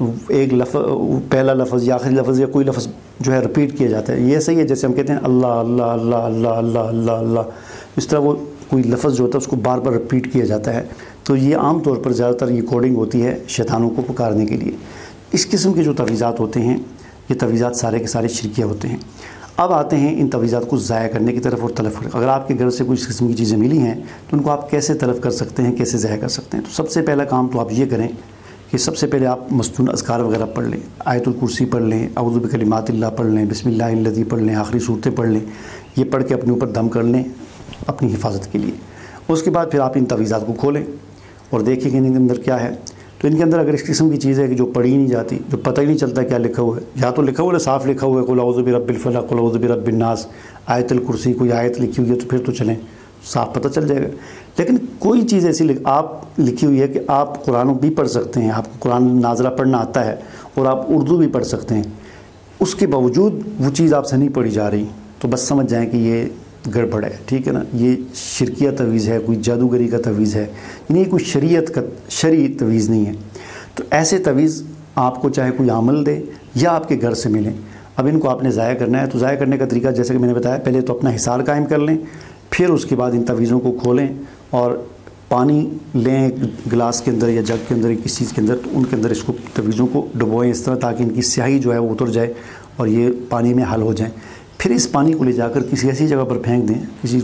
ایک پہلا لفظ یا آخری لفظ یا کوئی لفظ جو ہے رپیٹ کیا جاتا ہے. یہ صحیح ہے جیسے ہم کہتے ہیں اللہ اللہ اللہ اللہ اللہ اللہ اللہ, اس طرح وہ کوئی لفظ جو ہوتا ہے اس کو بار بار رپیٹ کیا جاتا ہے. تو یہ عام طور پر زیادہ تر یہ کوڈنگ ہوتی ہے شیطانوں کو پکارنے کے لیے. اس قسم کے جو تعویذات ہوتے ہیں یہ تعویذات سارے کے سارے شرکیہ ہوتے ہیں. اب آتے ہیں ان تعویذات کو ضائع کرنے کی طرف اور تلف کرنے. اگر آپ کے گھر سے کوئی اس قسم کی چیزیں ملی ہیں تو ان کو آپ کیسے تلف کر سکتے ہیں, کیسے ضائع کر سکتے ہیں. تو سب سے پہلا کام تو آپ یہ کریں کہ سب سے پہلے آپ مستون اذکار وغیرہ پڑھ لیں, آیت الکرسی پڑھ لیں, اعوذ بکلمات اللہ پڑھ لیں, بسم اللہ الذی پڑھ لیں, آخری صورتیں پڑھ لیں. یہ پڑھ کے اپنے اوپر دم کر لیں اپنی حفاظت کے لیے. اس کے بعد پھر آپ ان تعویذات کو کھولیں اور دیکھیں کہ ان کے اندر کیا ہے. تو ان کے اندر اگر اس قسم کی چیز ہے کہ جو پڑھی ہی نہیں جاتی, جو پتہ ہی نہیں چلتا کیا لکھا ہوا ہے, یا تو لکھا ہوا ہے صاف لکھا ہوا ہے قل اعوذ برب الفلق قل اعوذ برب الناس, آیت الکرسی کوئی آیت لکھی ہوئی ہے تو پھر تو چلیں صاف پتہ چل جائے گا. لیکن کوئی چیز ایسی آپ لکھی ہوئی ہے کہ آپ قرآن بھی پڑھ سکتے ہیں, آپ کو قرآن ناظرہ پڑھنا آتا ہے اور آپ اردو بھی پڑھ سکتے ہیں, اس کے باوجود وہ چیز آپ سے نہیں پڑھی جا رہی, تو بس سمجھ جائیں کہ یہ گڑبڑ ہے. ٹھیک ہے نا, یہ شرکیہ تعویذ ہے, کوئی جادوگری کا تعویذ ہے, یعنی یہ کوئی شریعت کا شرعی تعویذ نہیں ہے. تو ایسے تعویذ آپ کو چاہے کوئی عمل دے یا آپ کے گھر سے ملیں. اب ان کو آپ نے ضائع کرنا ہے, تو ضائع کرنے کا طریقہ جیسے کہ میں نے بتایا, پہلے تو اپنا حصار قائم کر لیں, پھر اس کے بعد ان تعویذوں کو کھولیں اور پانی لیں ایک گلاس کے اندر یا جگ کے اندر یا کسی چیز کے اندر, تو ان کے اندر اس کو تعویذوں کو ڈبوئیں اس طرح تاکہ ان کی سیاہی جو ہے وہ اتر جائے اور یہ پانی میں حل ہو جائیں. پھر اس پانی کو لے جا کر کسی ایسی جگہ پر پھینک دیں, کسی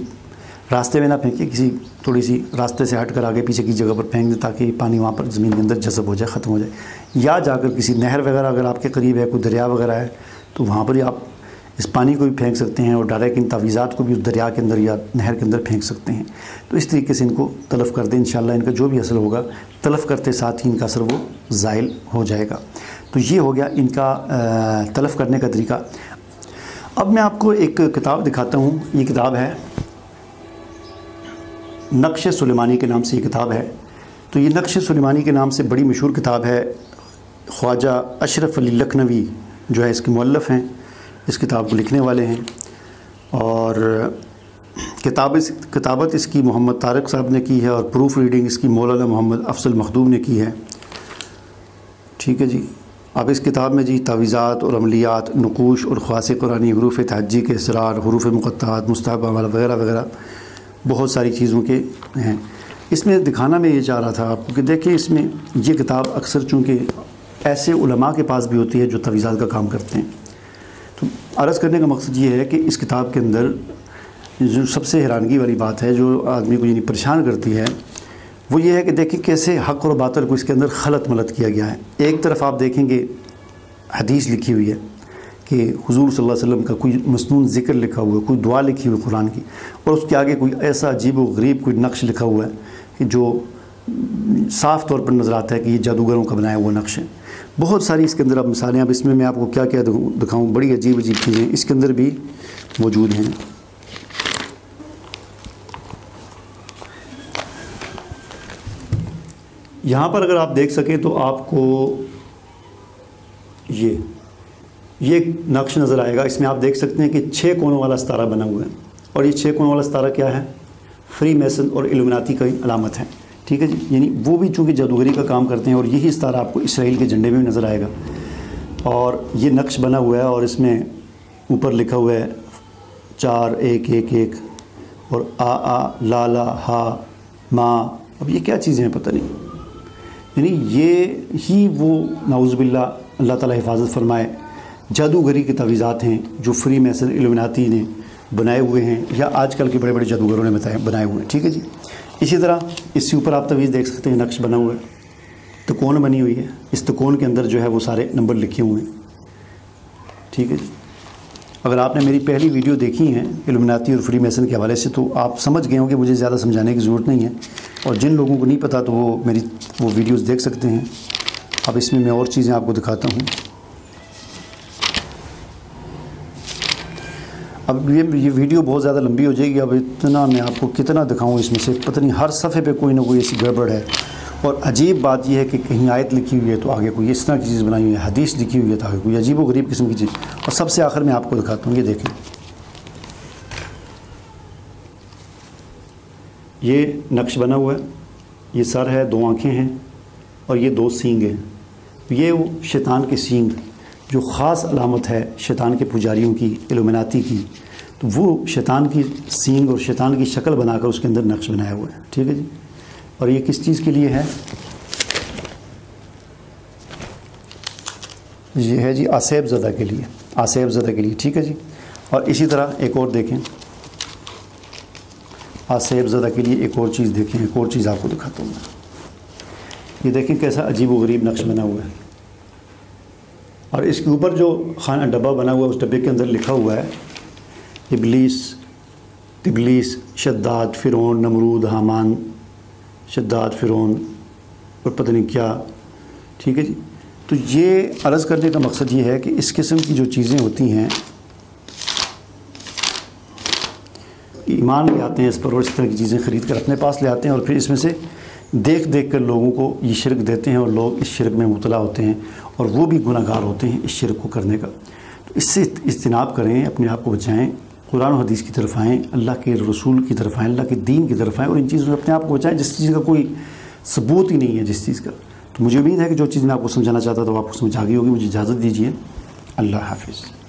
راستے میں نہ پھینکیں, کسی تھوڑی سی راستے سے ہٹ کر آگے پیچھے کی جگہ پر پھینک دیں تاکہ یہ پانی وہاں پر زمین کے اندر جذب ہو جائے, ختم ہو جائے. یا جا کر کسی نہر وغیرہ اگر آپ کے قریب ہے, کوئی دریا وغیرہ ہے, تو وہاں پر ہی آپ اس پانی کو بھی پھینک سکتے ہیں اور ڈائریکٹ ان تعویذات کو بھی اس دریا کے اندر یا نہر کے اندر پھینک سکتے ہیں. تو اس طریقے سے ان کو تلف کر دیں, انشاءاللہ ان کا جو بھی اثر ہوگا تلف کرتے ساتھ ہی ان کا اثر وہ زائل ہو جائے گا. تو یہ ہو گیا ان کا تلف کرنے کا طریقہ. اب میں آپ کو ایک کتاب دکھاتا ہوں. یہ کتاب ہے نقش سلیمانی کے نام سے یہ کتاب ہے. تو یہ نقش سلیمانی کے نام سے بڑی مشہور کتاب ہے. خواجہ اشرف علی لکھنوی جو ہے اس کے مؤلف ہیں, اس کتاب کو لکھنے والے ہیں. اور کتابت اس کی محمد طارق صاحب نے کی ہے اور پروف ریڈنگ اس کی مولانا محمد افضل مخدوم نے کی ہے. ٹھیک ہے جی. اب اس کتاب میں جی تعویذات اور عملیات, نقوش اور خواص قرآنی, حروف تہجی کے اسرار, حروف مقطعات, مستحب اعمال وغیرہ وغیرہ بہت ساری چیزوں کے ہیں. اس میں دکھانا میں یہ چاہ رہا تھا آپ کو کہ دیکھیں اس میں یہ کتاب اکثر چونکہ ایسے علماء کے پاس بھی ہوتی ہے جو تعویذات کا کام کرتے ہیں. تو عرض کرنے کا مقصد یہ ہے کہ اس کتاب کے اندر جو سب سے حیرانگی والی بات ہے جو آدمی کو یعنی پریشان کرتی ہے وہ یہ ہے کہ دیکھیں کیسے حق اور باطل کو اس کے اندر خلط ملط کیا گیا ہے. ایک طرف آپ دیکھیں گے حدیث لکھی ہوئی ہے کہ حضور صلی اللہ علیہ وسلم کا کوئی مسنون ذکر لکھا ہوا ہے, کوئی دعا لکھی ہوئی قرآن کی, اور اس کے آگے کوئی ایسا عجیب و غریب کوئی نقش لکھا ہوا ہے کہ جو صاف طور پر نظر آتا ہے کہ یہ جادوگروں کا بنایا ہوا نقش ہے. بہت ساری اس کے اندر اب مثالیں, اب اس میں آپ کو کیا کیا دکھاؤں, بڑی عجیب عجیب چیزیں اس کے اندر بھی موجود ہیں. یہاں پر اگر آپ دیکھ سکیں تو آپ کو یہ ایک نقش نظر آئے گا. اس میں آپ دیکھ سکتے ہیں کہ 6 کونوں والا ستارہ بنا ہوا ہے, اور یہ 6 کونوں والا ستارہ کیا ہے, فری میسن اور الومناتی کا علامت ہے. ٹھیک ہے جی. یعنی وہ بھی چونکہ جادوگری کا کام کرتے ہیں, اور یہی ستارہ آپ کو اسرائیل کے جھنڈے میں بھی نظر آئے گا. اور یہ نقش بنا ہوا ہے اور اس میں اوپر لکھا ہوا ہے 4 1 1 1 اور آ لا لا ہا ما. اب یہ کیا چیزیں ہیں پتہ نہیں, یعنی یہ ہی وہ نعوذ باللہ اللہ تعالیٰ حفاظت فرمائے جادوگری کے تعویذات ہیں جو فری میسن الومناتی نے بنائے ہوئے ہیں یا آج کل کے بڑے بڑے جادوگروں نے بنائے ہوئے ہیں. ٹھیک ہے جی. اسی طرح اس کے اوپر آپ تعویذ دیکھ سکتے ہیں, نقش بنا ہوا ہے, تکون بنی ہوئی ہے, اس تکون کے اندر جو ہے وہ سارے نمبر لکھے ہوئے ہیں. ٹھیک ہے جی. اگر آپ نے میری پہلی ویڈیو دیکھی ہیں الومناتی اور فری میسن کے حوالے سے تو آپ سمجھ گئے ہوں کہ مجھے زیادہ سمجھانے کی ضرورت نہیں ہے, اور جن لوگوں کو نہیں پتہ تو وہ ویڈیوز دیکھ سکتے ہیں. اب اس میں اور چیزیں آپ کو دکھاتا ہوں. اب یہ ویڈیو بہت زیادہ لمبی ہو جائے گی. اب اتنا میں آپ کو کتنا دکھاؤں, اس میں سے پتہ نہیں ہر صفحے پہ کوئی نہ کوئی ایسی گڑبڑ ہے. اور عجیب بات یہ ہے کہ کہیں آیت لکھی ہوئی ہے تو آگے کوئی اس طرح کی چیز بنائی ہوئی ہے, حدیث لکھی ہوئی ہے تو آگے کوئی عجیب و غریب قسم کی چیز. اور سب سے آخر میں آپ کو دکھاتا ہوں, یہ دیکھیں, یہ نقش بنا ہوا ہے, یہ سر ہے, 2 آنکھیں ہیں اور یہ 2 سینگ ہیں. تو یہ وہ شیطان کے سینگ جو خاص علامت ہے شیطان کے پجاریوں کی، الومناتی کی، تو وہ شیطان کی سینگ اور شیطان کی شکل بنا کر اس کے اندر نقش بنایا ہوا ہے، ٹھیک ہے جی۔ اور یہ کس چیز کے لیے ہے؟ یہ ہے جی آصیب زدہ کے لیے، آصیب زدہ کے لیے، ٹھیک ہے جی۔ اور اسی طرح ایک اور دیکھیں، آصیب زدہ کے لیے ایک اور چیز دیکھیں، ایک اور چیز آپ کو دکھاتا ہوں میں۔ یہ دیکھیں کیسا عجیب و غریب نقش بنا ہوا ہے، اور اس کے اوپر جو خانہ ڈبہ بنا ہوا ہے اس ڈبے کے اندر لکھا ہوا ہے ابلیس، شداد، فرعون، نمرود، حامان، شداد، فرعون اور پتہ نہیں کیا، ٹھیک ہے جی۔ تو یہ عرض کرنے کا مقصد یہ ہے کہ اس قسم کی جو چیزیں ہوتی ہیں ایمان لے آتے ہیں اس پر، اور اس طرح کی چیزیں خرید کر اپنے پاس لے آتے ہیں، اور پھر اس میں سے دیکھ کر لوگوں کو یہ شرک دیتے ہیں، اور لوگ اس شرک میں مبتلا ہوتے ہیں، اور وہ بھی گناہ گار ہوتے ہیں اس شرک کو کرنے کا۔ تو اس سے اجتناب کریں، اپنے آپ کو بچائیں، قرآن و حدیث کی طرف آئیں، اللہ کے رسول کی طرف آئیں، اللہ کے دین کی طرف آئیں، اور ان چیزوں سے اپنے آپ کو بچائیں جس چیز کا کوئی ثبوت ہی نہیں ہے جس چیز کا۔ تو مجھے امید ہے کہ جو چیز میں آپ کو سمجھانا چاہتا تھا وہ آپ کو سمجھ آ گئی ہوگی۔ مجھے اجازت دیجیے، اللہ حافظ۔